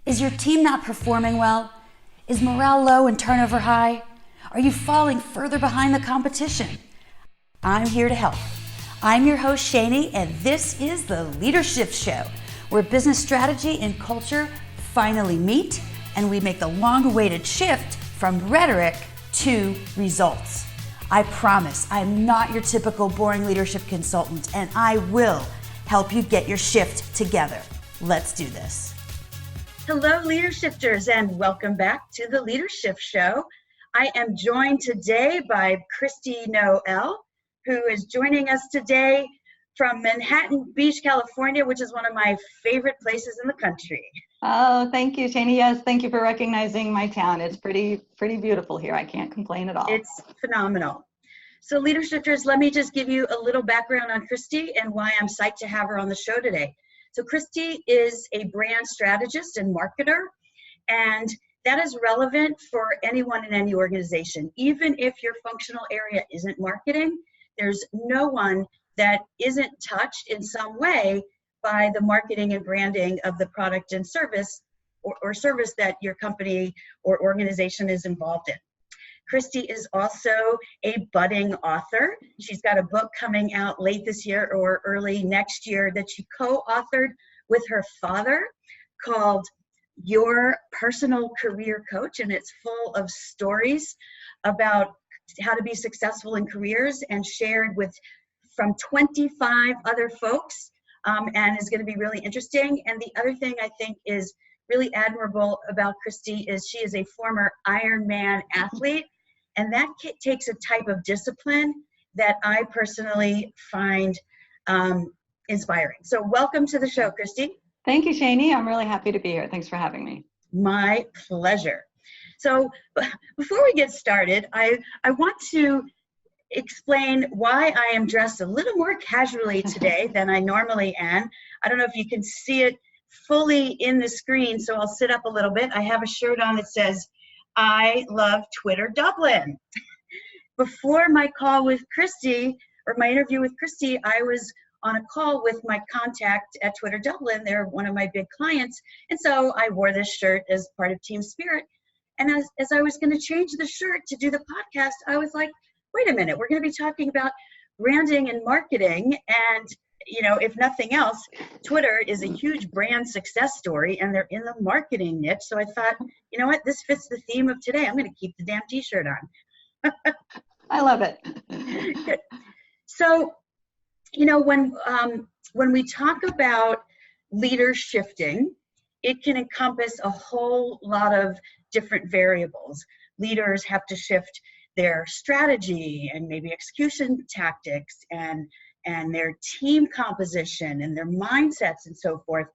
Is your team not performing well? Is morale low and turnover high? Are you falling further behind the competition? I'm here to help. I'm your host, Shani, and this is the Leadership Show, where business strategy and culture finally meet, and we make the long-awaited shift from rhetoric to results. I promise I'm not your typical boring leadership consultant, and I will help you get your shift together. Let's do this. Hello, Leadershifters, and welcome back to the Leadership Show. I am joined today by Christy Noel, who is joining us today from Manhattan Beach, California, which is one of my favorite places in the country. Oh, thank you, Shani. Yes, thank you for recognizing my town. It's pretty beautiful here. I can't complain at all. It's phenomenal. So Leadershifters, let me just give you a little background on Christy and why I'm psyched to have her on the show today. So Christy is a brand strategist and marketer, and that is relevant for anyone in any organization. Even if your functional area isn't marketing, there's no one that isn't touched in some way by the marketing and branding of the product and service or service that your company or organization is involved in. Christy is also a budding author. She's got a book coming out late this year or early next year that she co-authored with her father called Your Personal Career Coach, and it's full of stories about how to be successful in careers and shared with from 25 other folks, and is going to be really interesting. And the other thing I think is really admirable about Christy is she is a former Ironman athlete, and that takes a type of discipline that I personally find inspiring. So welcome to the show, Christy. Thank you, Shani. I'm really happy to be here. Thanks for having me. My pleasure. So before we get started, I want to explain why I am dressed a little more casually today than I normally am. I don't know if you can see it fully in the screen, so I'll sit up a little bit. I have a shirt on that says, I love Twitter Dublin. Before my call with Christy, or my interview with Christy, I was on a call with my contact at Twitter Dublin. They're one of my big clients. And so I wore this shirt as part of Team Spirit. And as I was going to change the shirt to do the podcast, I was like, wait a minute, we're going to be talking about branding and marketing. And, you know, if nothing else, Twitter is a huge brand success story and they're in the marketing niche. So I thought, you know what, this fits the theme of today. I'm going to keep the damn t-shirt on. I love it. Good. So, you know, when we talk about leader shifting, it can encompass a whole lot of different variables. Leaders have to shift their strategy and maybe execution tactics and their team composition and their mindsets and so forth.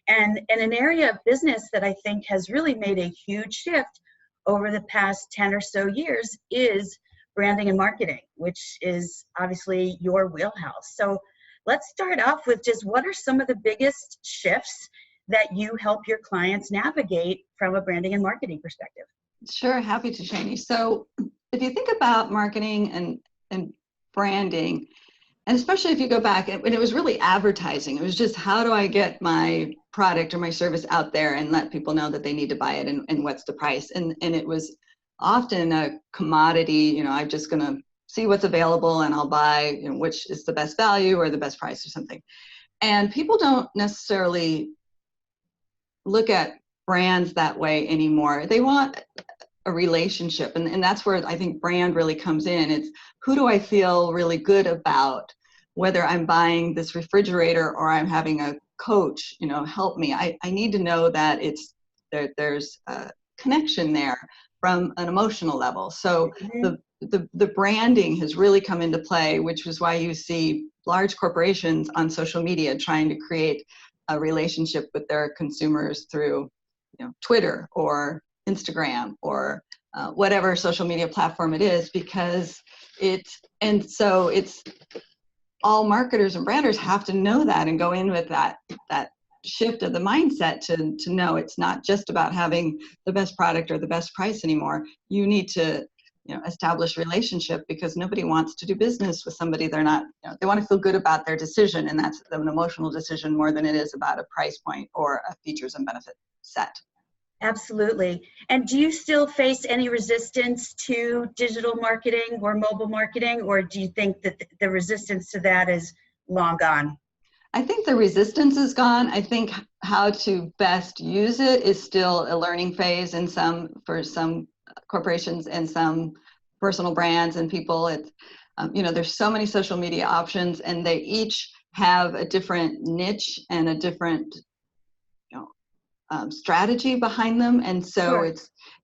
And an area of business that I think has really made a huge shift over the past 10 or so years is branding and marketing, which is obviously your wheelhouse. So let's start off with just what are some of the biggest shifts that you help your clients navigate from a branding and marketing perspective? Sure, happy to, Shani. So if you think about marketing and branding, and especially if you go back, and it was really advertising. It was just, how do I get my product or my service out there and let people know that they need to buy it, and what's the price? And it was often a commodity, you know, I'm just going to see what's available and I'll buy, you know, which is the best value or the best price or something. And people don't necessarily look at brands that way anymore. They want a relationship, and that's where I think brand really comes in. It's, who do I feel really good about, whether I'm buying this refrigerator or I'm having a coach, you know, help me. I need to know that there's a connection there from an emotional level. So the branding has really come into play, which is why you see large corporations on social media trying to create a relationship with their consumers through, you know, Twitter or Instagram or whatever social media platform it is, because it's all marketers and branders have to know that and go in with that shift of the mindset to know it's not just about having the best product or the best price anymore. You need to, you know, establish relationship, because nobody wants to do business with somebody they're not, you know, they want to feel good about their decision, and that's an emotional decision more than it is about a price point or a features and benefit set. Absolutely. And do you still face any resistance to digital marketing or mobile marketing, or do you think that the resistance to that is long gone? I think the resistance is gone. I think how to best use it is still a learning phase for some corporations and some personal brands and people. It's, there's so many social media options, and they each have a different niche and a different, strategy behind them. And so Sure.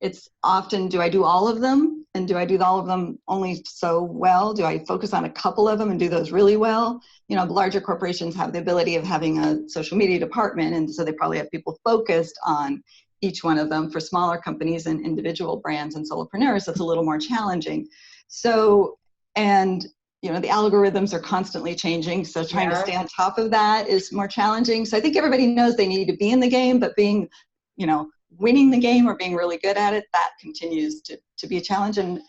it's often, do I do all of them? And do I do all of them only so well? Do I focus on a couple of them and do those really well? The larger corporations have the ability of having a social media department, and so they probably have people focused on each one of them. For smaller companies and individual brands and solopreneurs, that's a little more challenging. So, and the algorithms are constantly changing, so trying to stay on top of that is more challenging. So I think everybody knows they need to be in the game, but being, winning the game or being really good at it, that continues to be a challenge. And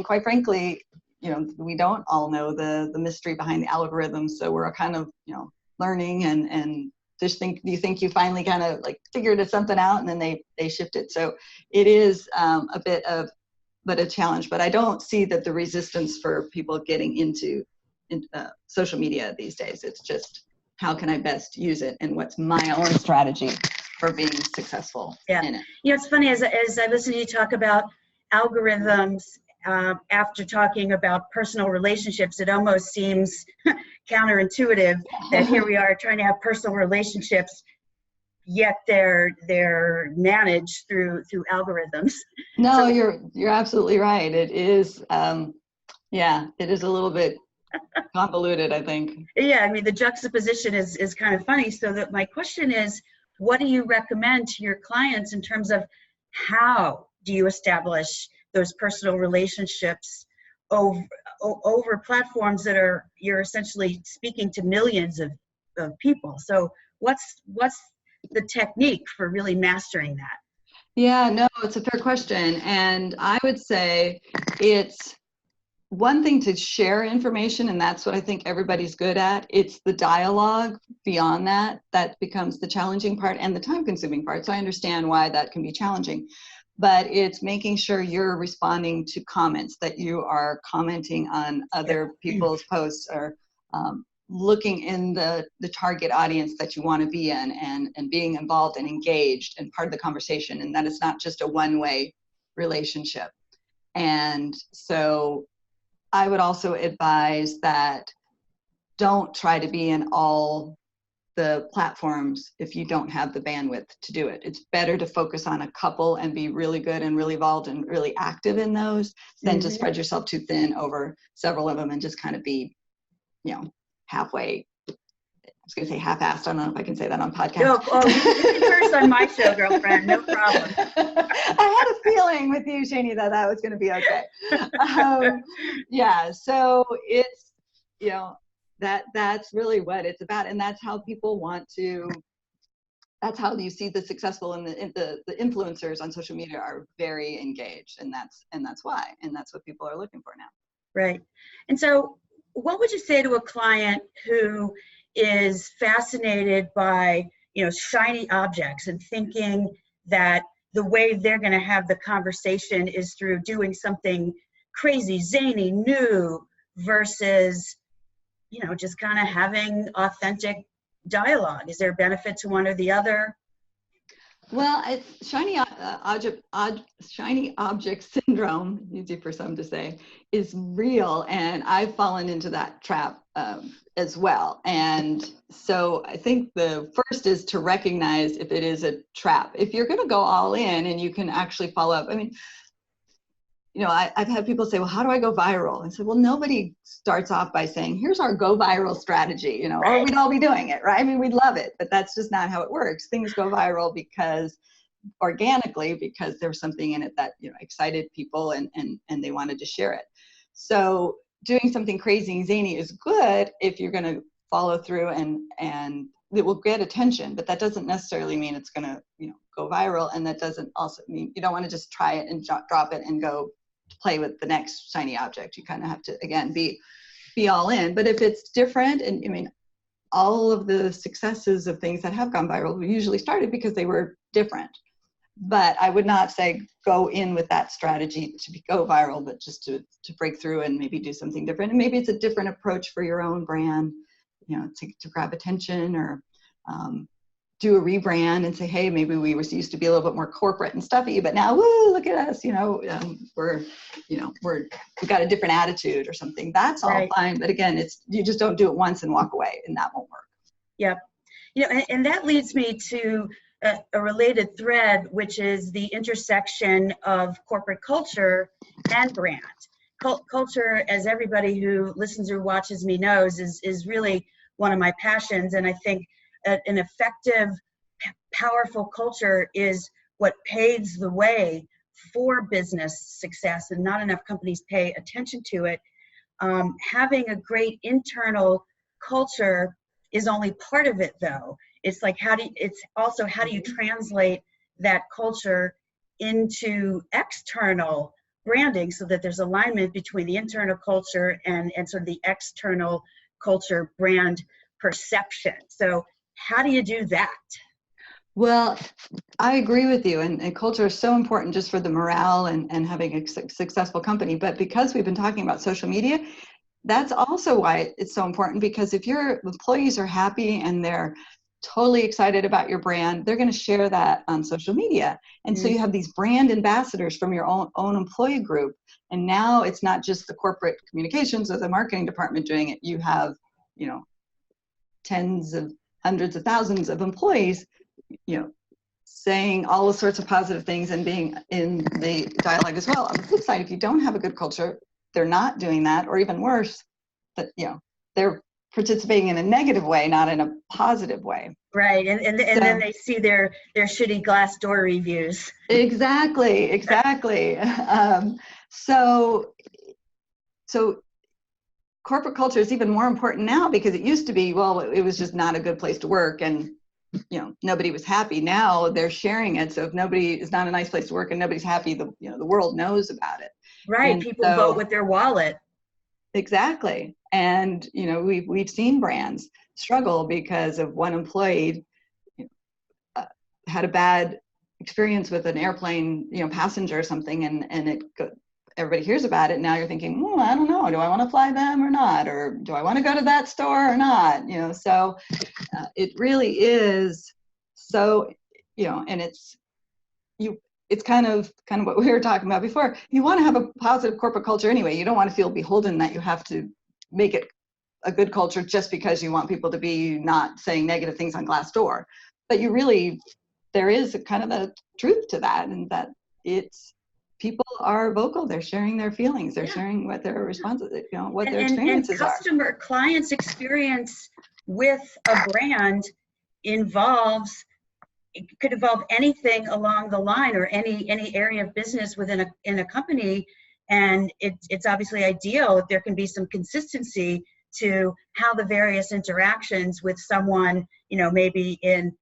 quite frankly, we don't all know the mystery behind the algorithms, so we're kind of, learning and just you think you finally kind of like figured something out, and then they shift it. So it is a bit of a challenge, but I don't see that the resistance for people getting into social media these days. It's just, how can I best use it, and what's my own strategy for being successful in it. It's funny, as I listen to you talk about algorithms, after talking about personal relationships, it almost seems counterintuitive that here we are trying to have personal relationships, yet they're managed through algorithms. No, so, you're absolutely right. It is, it is a little bit convoluted, I think. Yeah, I mean, the juxtaposition is kind of funny. So that my question is, what do you recommend to your clients in terms of how do you establish those personal relationships over platforms that you're essentially speaking to millions of people? So what's the technique for really mastering that? Yeah, no, it's a fair question. And I would say it's one thing to share information, and that's what I think everybody's good at. It's the dialogue beyond that becomes the challenging part and the time-consuming part. So I understand why that can be challenging. But it's making sure you're responding to comments, that you are commenting on other people's posts, or looking in the target audience that you want to be in, and being involved and engaged and part of the conversation, and that it's not just a one-way relationship. And so I would also advise that don't try to be in all the platforms if you don't have the bandwidth to do it. It's better to focus on a couple and be really good and really involved and really active in those than to spread yourself too thin over several of them and just kind of be, halfway. I was going to say half-assed. I don't know if I can say that on podcast. No, you can curse on my show, girlfriend. No problem. I had a feeling with you, Shani, that was going to be okay. So it's, that's really what it's about. And that's how people that's how you see the successful and the influencers on social media are very engaged. And that's why. And that's what people are looking for now. Right. And so what would you say to a client who is fascinated by, shiny objects and thinking that the way they're going to have the conversation is through doing something crazy, zany, new, versus, just kind of having authentic dialogue? Is there a benefit to one or the other? Well, it's shiny object syndrome, easy for some to say, is real, and I've fallen into that trap as well. And so I think the first is to recognize if it is a trap. If you're going to go all in and you can actually follow up, I mean, I've had people say, well, how do I go viral? And I said, well, nobody starts off by saying, here's our go viral strategy, or we'd all be doing it, right? I mean, we'd love it, but that's just not how it works. Things go viral organically because there's something in it that, excited people and they wanted to share it. So doing something crazy and zany is good if you're going to follow through and it will get attention, but that doesn't necessarily mean it's going to, go viral. And that doesn't also mean you don't want to just try it and drop it and go play with the next shiny object. You kind of have to, again, be all in. But if it's different, and I mean, all of the successes of things that have gone viral usually started because they were different. but I would not say go in with that strategy to go viral, but just to break through and maybe do something different. And maybe it's a different approach for your own brand, you know, to grab attention, or do a rebrand and say, hey, maybe we used to be a little bit more corporate and stuffy, but now, woo, look at us, we've got a different attitude or something. That's all Right. fine. But again, you just don't do it once and walk away, and that won't work. Yep. And that leads me to a related thread, which is the intersection of corporate culture and brand. Culture, as everybody who listens or watches me knows, is really one of my passions. And I think an effective, powerful culture is what paves the way for business success, and not enough companies pay attention to it. Having a great internal culture is only part of it, though. It's like how do you translate that culture into external branding so that there's alignment between the internal culture and sort of the external culture brand perception. So how do you do that? Well, I agree with you, and culture is so important just for the morale and having a successful company. But because we've been talking about social media, that's also why it's so important, because if your employees are happy and they're totally excited about your brand, they're going to share that on social media. And so you have these brand ambassadors from your own employee group. And now it's not just the corporate communications or the marketing department doing it. You have, tens of hundreds of thousands of employees, saying all the sorts of positive things and being in the dialogue as well. On the flip side, if you don't have a good culture, they're not doing that, or even worse, that they're participating in a negative way, not in a positive way. Right, and then they see their shitty Glassdoor reviews. Exactly. So corporate culture is even more important now, because it used to be, well, it was just not a good place to work, and nobody was happy. Now they're sharing it, so if it's not a nice place to work and nobody's happy, the world knows about it. Right, and people vote with their wallet. Exactly. And we've seen brands struggle because of one employee had a bad experience with an airplane passenger or something, and everybody hears about it. Now you're thinking, I don't know, do I want to fly them or not, or do I want to go to that store or not? So it really is so, and it's kind of what we were talking about before. You want to have a positive corporate culture anyway. You don't want to feel beholden that you have to make it a good culture just because you want people to be not saying negative things on Glassdoor. But there is a kind of a truth to that, and that people are vocal. They're sharing their feelings. They're sharing what their responses, what their experiences are. And clients' experience with a brand could involve anything along the line, or any area of business within a company. And it's obviously ideal if there can be some consistency to how the various interactions with someone, maybe in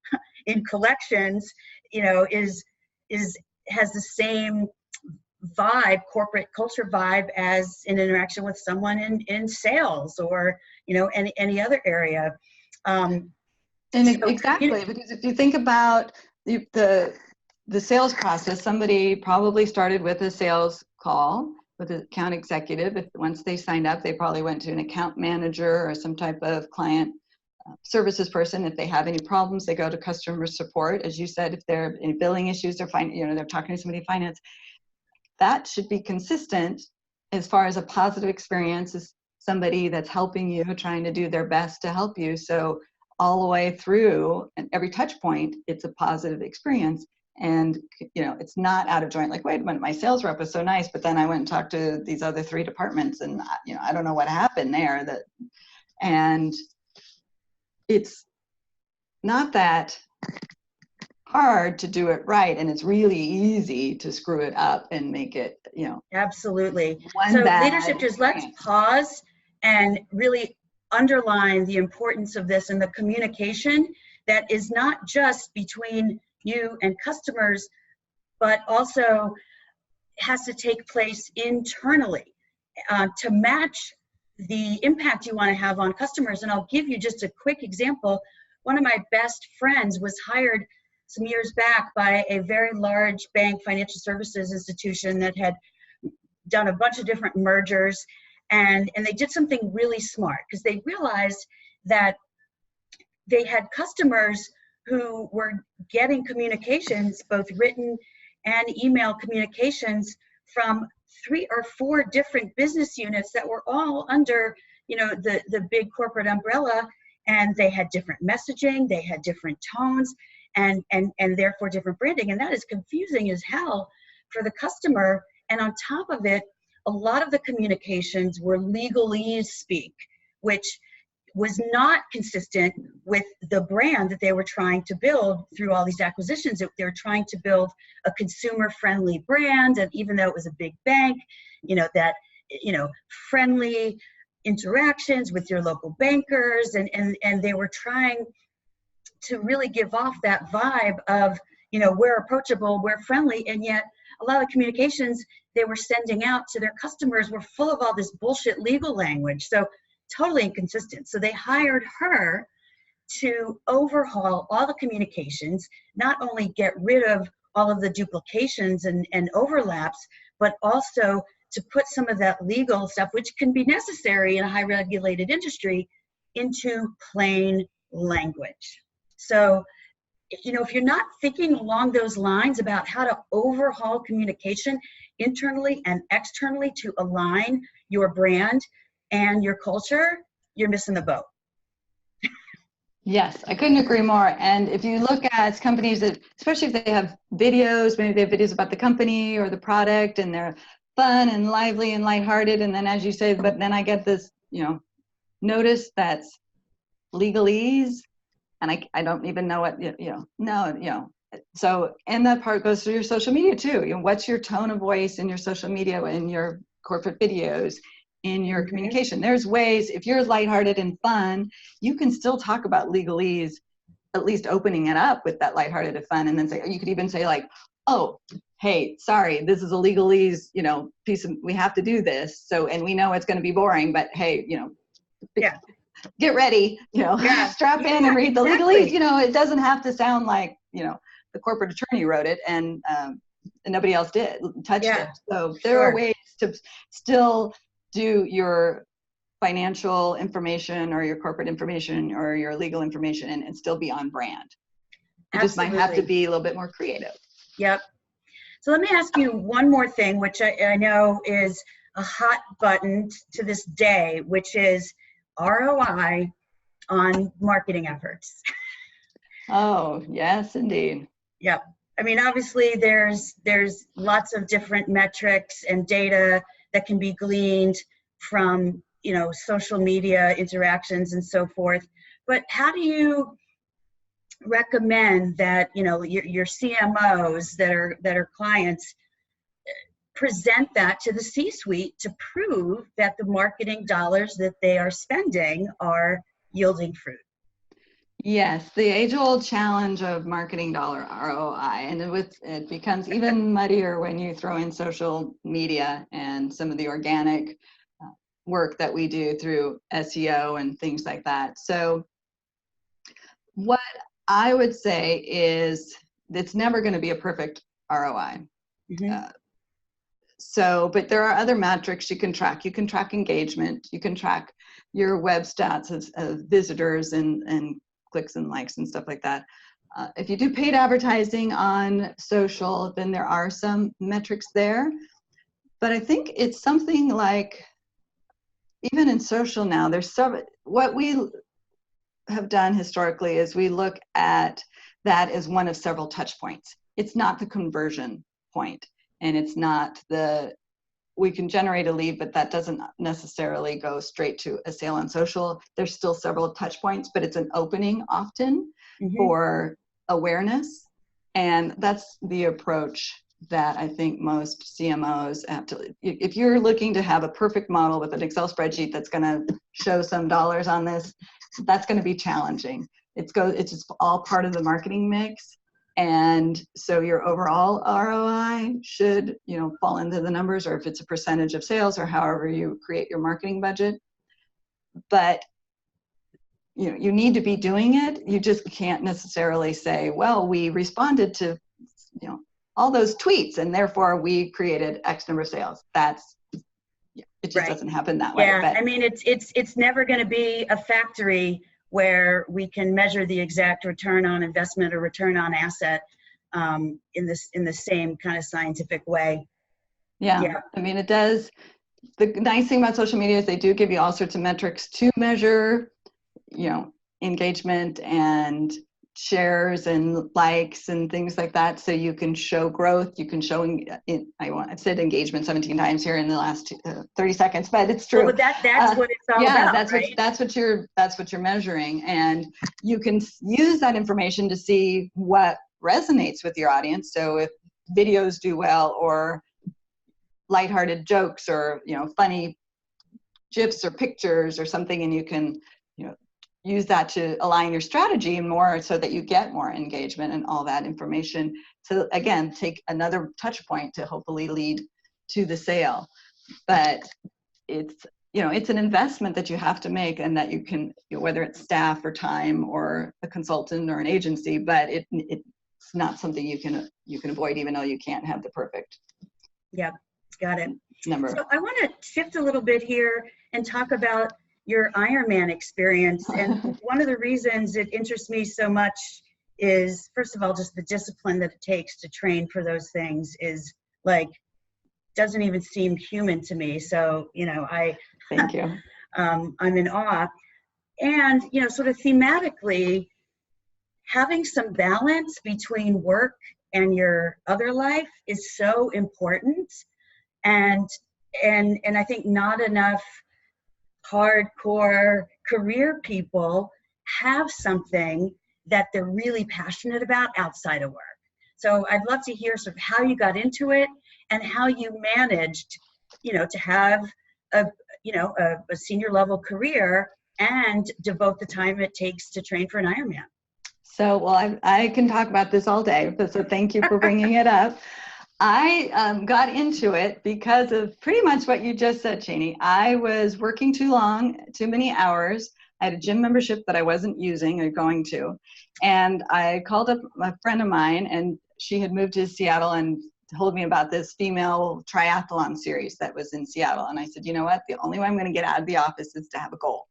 collections, has the same vibe, corporate culture vibe, as an interaction with someone in sales, or any other area. Exactly, because if you think about the sales process, somebody probably started with a sales call with an account executive. Once they signed up, they probably went to an account manager or some type of client services person. If they have any problems, they go to customer support. As you said, if there are any billing issues, they're talking to somebody in finance. That should be consistent as far as a positive experience, is somebody that's helping you, trying to do their best to help you. So all the way through, and every touch point, it's a positive experience. And it's not out of joint, like, wait a minute, my sales rep was so nice, but then I went and talked to these other 3 departments, and I don't know what happened there. And it's not that hard to do it right, and it's really easy to screw it up and make it Absolutely. So leadership, just let's pause and really underline the importance of this, and the communication that is not just between you and customers, but also has to take place internally to match the impact you want to have on customers. And I'll give you just a quick example. One of my best friends was hired some years back by a very large bank, financial services institution that had done a bunch of different mergers, and they did something really smart because they realized that they had customers who were getting communications, both written and email communications, from 3 or 4 different business units that were all under, the big corporate umbrella, and they had different messaging, they had different tones, and therefore different branding, and that is confusing as hell for the customer. And on top of it, a lot of the communications were legalese speak, which was not consistent with the brand that they were trying to build through all these acquisitions. They were trying to build a consumer-friendly brand, and even though it was a big bank, friendly interactions with your local bankers, and they were trying to really give off that vibe of, we're approachable, we're friendly, and yet a lot of communications they were sending out to their customers were full of all this bullshit legal language. So totally inconsistent. So they hired her to overhaul all the communications, not only get rid of all of the duplications and overlaps, but also to put some of that legal stuff, which can be necessary in a high regulated industry, into plain language. So, if you're not thinking along those lines about how to overhaul communication internally and externally to align your brand and your culture, you're missing the boat. Yes, I couldn't agree more. And if you look at companies that, especially if they have videos, maybe they have videos about the company or the product, and they're fun and lively and lighthearted, and then, as you say, but then I get this, notice that's legalese, and I don't even know what, so, and that part goes through your social media too. What's your tone of voice in your social media, in your corporate videos, in your communication? There's ways, if you're lighthearted and fun, you can still talk about legalese, at least opening it up with that lighthearted and fun, and then you could even say like, oh, hey, sorry, this is a legalese, piece of, we have to do this. So, and we know it's going to be boring, but hey, get ready, strap in and read the legalese. It doesn't have to sound like, the corporate attorney wrote it and nobody else touched it. So there are ways to still do your financial information or your corporate information or your legal information and still be on brand. You just might have to be a little bit more creative. Yep. So let me ask you one more thing, which I know is a hot button to this day, which is ROI on marketing efforts. Oh, yes, indeed. Yep. I mean, obviously there's lots of different metrics and data that can be gleaned from, social media interactions and so forth. But how do you recommend that, your CMOs that are clients present that to the C-suite to prove that the marketing dollars that they are spending are yielding fruit? Yes, the age-old challenge of marketing dollar ROI, and it becomes even muddier when you throw in social media and some of the organic work that we do through SEO and things like that. So what I would say is it's never going to be a perfect ROI. But there are other metrics you can track. You can track engagement. You can track your web stats as visitors and clicks and likes and stuff like that. If you do paid advertising on social, then there are some metrics there. But I think it's something like, even in social now, what we have done historically is we look at that as one of several touch points. It's not the conversion point, and it's not we can generate a lead, but that doesn't necessarily go straight to a sale on social. There's still several touch points, but it's an opening often for awareness. And that's the approach that I think most CMOs have to. If you're looking to have a perfect model with an Excel spreadsheet that's going to show some dollars on this, that's going to be challenging. It's just all part of the marketing mix. And so your overall ROI should, fall into the numbers, or if it's a percentage of sales or however you create your marketing budget. But you need to be doing it. You just can't necessarily say, well, we responded to, all those tweets and therefore we created X number of sales. It just doesn't happen that way. Yeah, but I mean, it's never going to be a factory where we can measure the exact return on investment or return on asset in the same kind of scientific way. Yeah, I mean, it does. The nice thing about social media is they do give you all sorts of metrics to measure, engagement and shares and likes and things like that. So you can show growth. You can show, I've said engagement 17 times here in the last 30 seconds, but it's true. Well, but that's what it's all about. That's what you're measuring. And you can use that information to see what resonates with your audience. So if videos do well, or lighthearted jokes, or funny gifs or pictures or something, and you can use that to align your strategy more so that you get more engagement and all that information to, again, take another touch point to hopefully lead to the sale. But it's an investment that you have to make, and that you can, whether it's staff or time or a consultant or an agency, but it's not something you can avoid, even though you can't have the perfect. Yeah, got it. Number. So I want to shift a little bit here and talk about your Ironman experience. And one of the reasons it interests me so much is, first of all, just the discipline that it takes to train for those things is doesn't even seem human to me. So, Thank you. I'm in awe. And, sort of thematically, having some balance between work and your other life is so important. And I think not enough hardcore career people have something that they're really passionate about outside of work. So I'd love to hear sort of how you got into it and how you managed, to have a senior level career and devote the time it takes to train for an Ironman. So, well, I can talk about this all day, so thank you for bringing it up. I got into it because of pretty much what you just said, Cheney. I was working too many hours. I had a gym membership that I wasn't using or going to. And I called up a friend of mine, and she had moved to Seattle and told me about this female triathlon series that was in Seattle. And I said, you know what? The only way I'm going to get out of the office is to have a goal.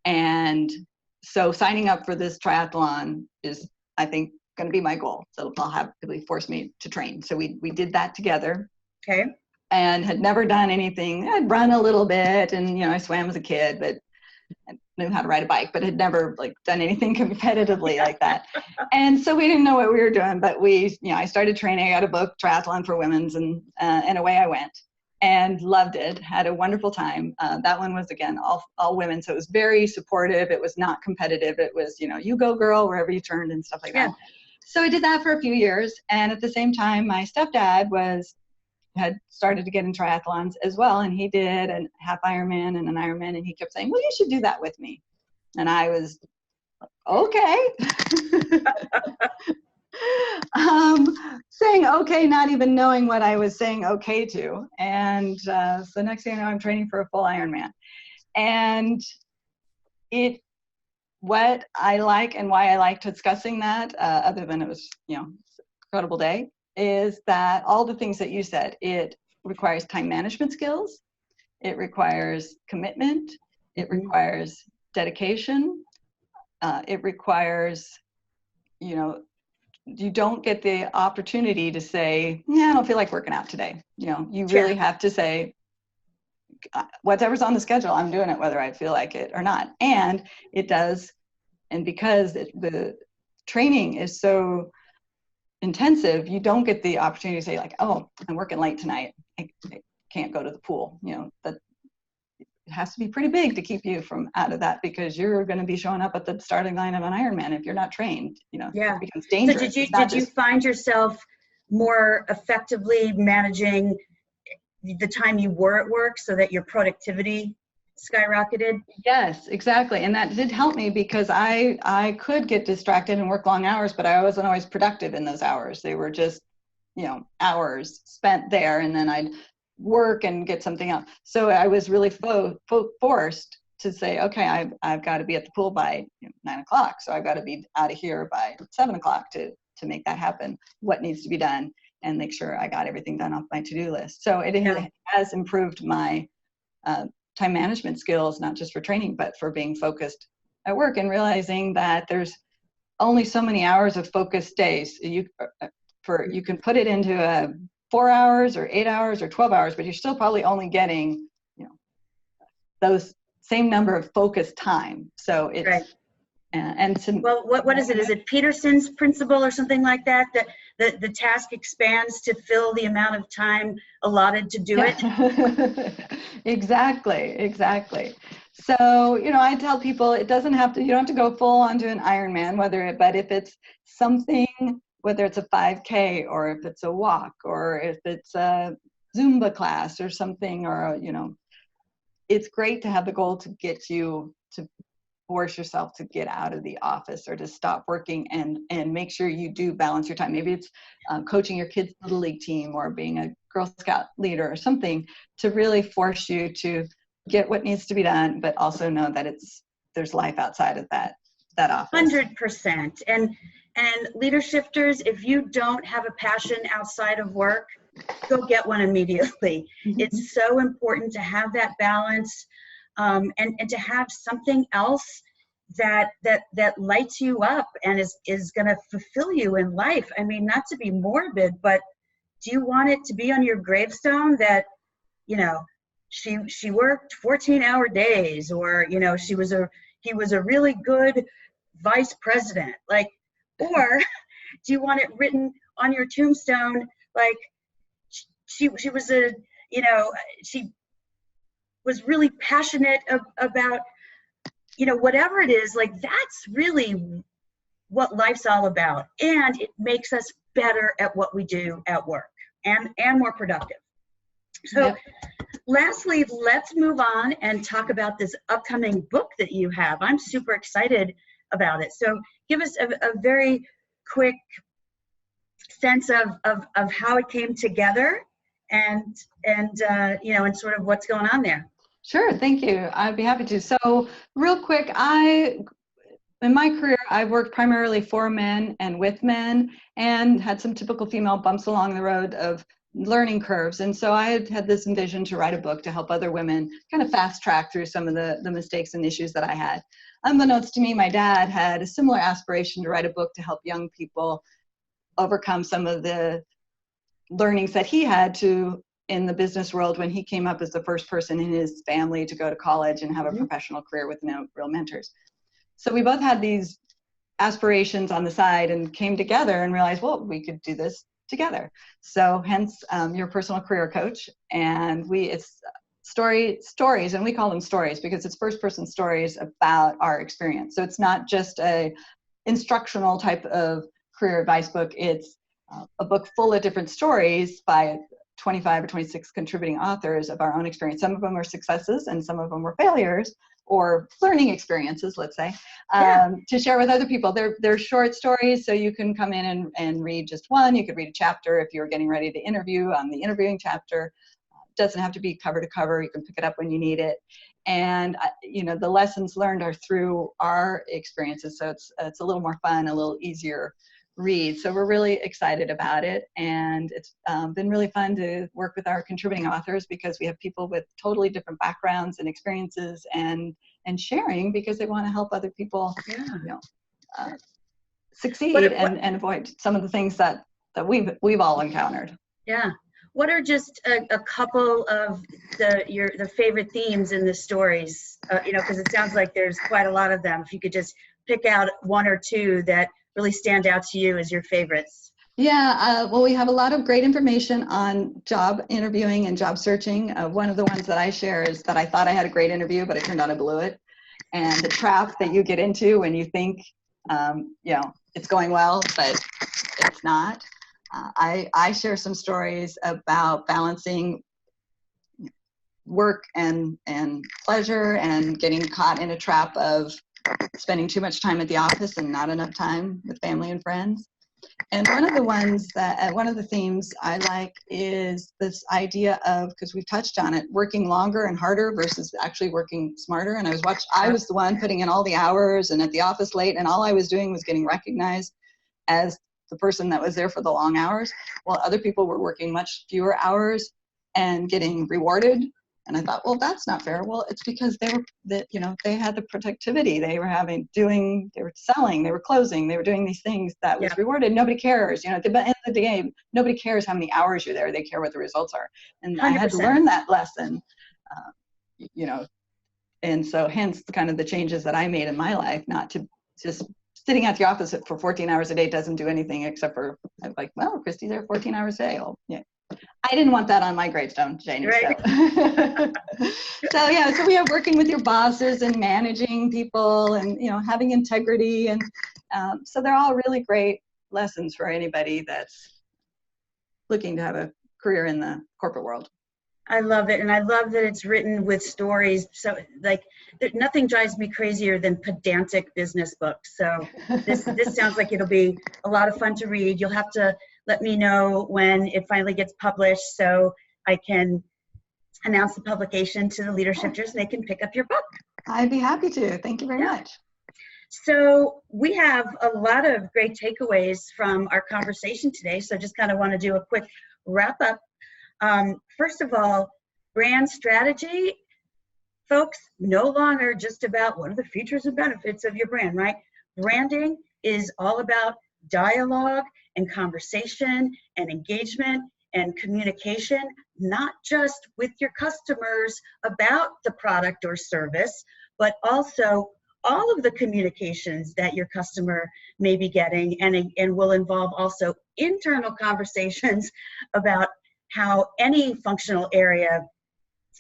And so signing up for this triathlon is, I think, going to be my goal. So it'll have really force me to train. So we did that together. Okay. And had never done anything. I'd run a little bit, and I swam as a kid, but I knew how to ride a bike, but had never done anything competitively like that. And so we didn't know what we were doing, but I started training. I got a book, Triathlon for Women's, and away I went. And loved it, had a wonderful time. That one was, again, all women, so it was very supportive. It was not competitive. It was, you go girl, wherever you turned and stuff like that. So I did that for a few years, and at the same time, my stepdad had started to get in triathlons as well, and he did a half Ironman and an Ironman, and he kept saying, well, you should do that with me. And I was, okay. Saying okay, not even knowing what I was saying okay to. And so next thing I know, I'm training for a full Ironman. And what I like and why I like discussing that, other than it was, incredible day, is that all the things that you said, it requires time management skills, it requires commitment, it requires dedication, it requires, you don't get the opportunity to say, I don't feel like working out today. You really have to say, whatever's on the schedule, I'm doing it whether I feel like it or not. And it does, and because the training is so intensive, you don't get the opportunity to say oh, I'm working late tonight, I can't go to the pool. That it has to be pretty big to keep you from out of that, because you're going to be showing up at the starting line of an Ironman if you're not trained. It becomes dangerous. So did you find yourself more effectively managing the time you were at work so that your productivity skyrocketed? Yes, exactly. And that did help me, because I could get distracted and work long hours, but I wasn't always productive in those hours. They were just, hours spent there, and then I'd work and get something else. So I was really forced to say, okay, I've got to be at the pool by 9 o'clock. So I've got to be out of here by 7 o'clock to make that happen. What needs to be done, and make sure I got everything done off my to-do list. So it has improved my time management skills, not just for training, but for being focused at work, and realizing that there's only so many hours of focused days. You can put it into 4 hours or 8 hours or 12 hours, but you're still probably only getting, those same number of focused time. So it's, right. Well, what is it? Is it Peterson's principle or something like that? That the task expands to fill the amount of time allotted to do it? Exactly. So, I tell people you don't have to go full onto an Ironman, but if it's something, whether it's a 5K or if it's a walk or if it's a Zumba class or something, or, it's great to have the goal to get you to force yourself to get out of the office or to stop working and make sure you do balance your time. Maybe it's coaching your kids' little league team or being a Girl Scout leader or something, to really force you to get what needs to be done, but also know that there's life outside of that office. 100%. And leader shifters, if you don't have a passion outside of work, go get one immediately. It's so important to have that balance, and to have something else that lights you up and is going to fulfill you in life. I mean, not to be morbid, but do you want it to be on your gravestone that, she worked 14-hour days, or, he was a really good vice president, or do you want it written on your tombstone, like, she was she was really passionate about, whatever it is, like, that's really what life's all about. And it makes us better at what we do at work and more productive. So lastly, let's move on and talk about this upcoming book that you have. I'm super excited about it. So give us a very quick sense of how it came together and sort of what's going on there. Sure, thank you. I'd be happy to. So real quick, in my career, I've worked primarily for men and with men, and had some typical female bumps along the road of learning curves. And so I had this vision to write a book to help other women kind of fast track through some of the mistakes and issues that I had. Unbeknownst to me, my dad had a similar aspiration to write a book to help young people overcome some of the learnings that he had to in the business world when he came up as the first person in his family to go to college and have a professional career with no real mentors. So we both had these aspirations on the side and came together and realized, well, we could do this together. So hence your personal career coach. And it's stories, and we call them stories because it's first person stories about our experience. So it's not just a instructional type of career advice book. It's a book full of different stories by 25 or 26 contributing authors of our own experience. Some of them are successes and some of them were failures or learning experiences, let's say, to share with other people. They're short stories, so you can come in and read just one. You could read a chapter if you're getting ready to interview on the interviewing chapter. It doesn't have to be cover to cover. You can pick it up when you need it. And the lessons learned are through our experiences, so it's a little more fun, a little easier read. So we're really excited about it, and it's been really fun to work with our contributing authors because we have people with totally different backgrounds and experiences and sharing because they want to help other people succeed and avoid some of the things that we've all encountered. Yeah. What are just a couple of the favorite themes in the stories? Because it sounds like there's quite a lot of them. If you could just pick out one or two that really stand out to you as your favorites. Yeah, well, we have a lot of great information on job interviewing and job searching. One of the ones that I share is that I thought I had a great interview, but it turned out I blew it. And the trap that you get into when you think, it's going well, but it's not. I share some stories about balancing work and pleasure and getting caught in a trap of spending too much time at the office and not enough time with family and friends. And one of the ones that, one of the themes I like is this idea of, because we've touched on it, working longer and harder versus actually working smarter. And I was the one putting in all the hours and at the office late, and all I was doing was getting recognized as the person that was there for the long hours, while other people were working much fewer hours and getting rewarded. And I thought, well, that's not fair. Well, it's because they had the productivity. They were selling, they were closing, they were doing these things that was rewarded. Nobody cares. At the end of the game, nobody cares how many hours you're there. They care what the results are. And 100%. I had to learn that lesson, and so hence kind of the changes that I made in my life, not to just sitting at the office for 14 hours a day doesn't do anything except for, I'm like, well, Christy's there 14 hours a day. Well, yeah. I didn't want that on my gravestone, Janie. Right. So we are working with your bosses and managing people and, having integrity. And so they're all really great lessons for anybody that's looking to have a career in the corporate world. I love it. And I love that it's written with stories. So nothing drives me crazier than pedantic business books. So this sounds like it'll be a lot of fun to read. You'll have to let me know when it finally gets published so I can announce the publication to the leadership shifters and they can pick up your book. I'd be happy to. Thank you very much. So we have a lot of great takeaways from our conversation today. So just kind of want to do a quick wrap up. First of all, brand strategy, folks, no longer just about what are the features and benefits of your brand, right? Branding is all about dialogue and conversation and engagement and communication, not just with your customers about the product or service, but also all of the communications that your customer may be getting, and will involve also internal conversations about how any functional area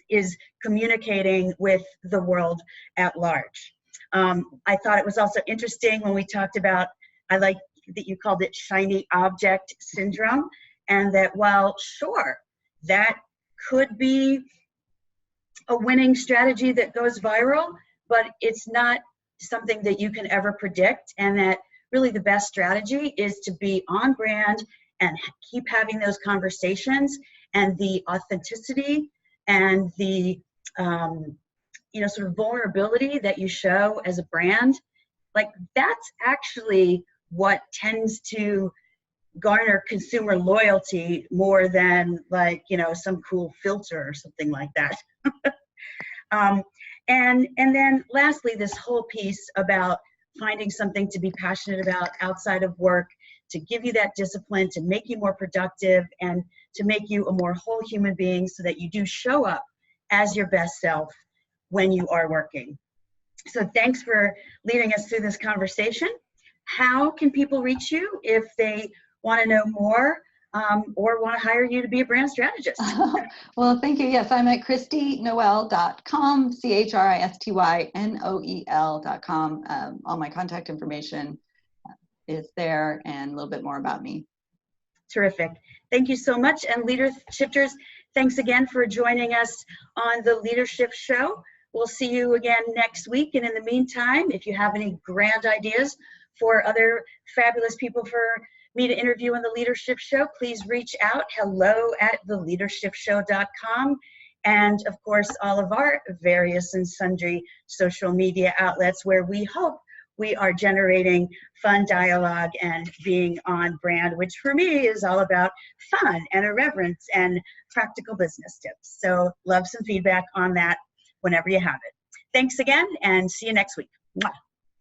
is communicating with the world at large. I thought it was also interesting when we talked about, I like that you called it shiny object syndrome, and that while sure, that could be a winning strategy that goes viral, but it's not something that you can ever predict, and that really the best strategy is to be on brand and keep having those conversations, and the authenticity and the sort of vulnerability that you show as a brand, like that's actually what tends to garner consumer loyalty more than some cool filter or something like that. And then lastly, this whole piece about finding something to be passionate about outside of work, to give you that discipline, to make you more productive, and to make you a more whole human being so that you do show up as your best self when you are working. So thanks for leading us through this conversation. How can people reach you if they want to know more or want to hire you to be a brand strategist? Well, thank you. Yes, I'm at ChristyNoel.com, ChristyNoel.com. All my contact information is there, and a little bit more about me. Terrific. Thank you so much. And Leader Shifters, thanks again for joining us on the Leadership Show. We'll see you again next week. And in the meantime, if you have any grand ideas for other fabulous people for me to interview on the Leadership Show, please reach out, hello@theleadershipshow.com. And of course, all of our various and sundry social media outlets where we hope we are generating fun dialogue and being on brand, which for me is all about fun and irreverence and practical business tips. So love some feedback on that whenever you have it. Thanks again, and see you next week. Mwah.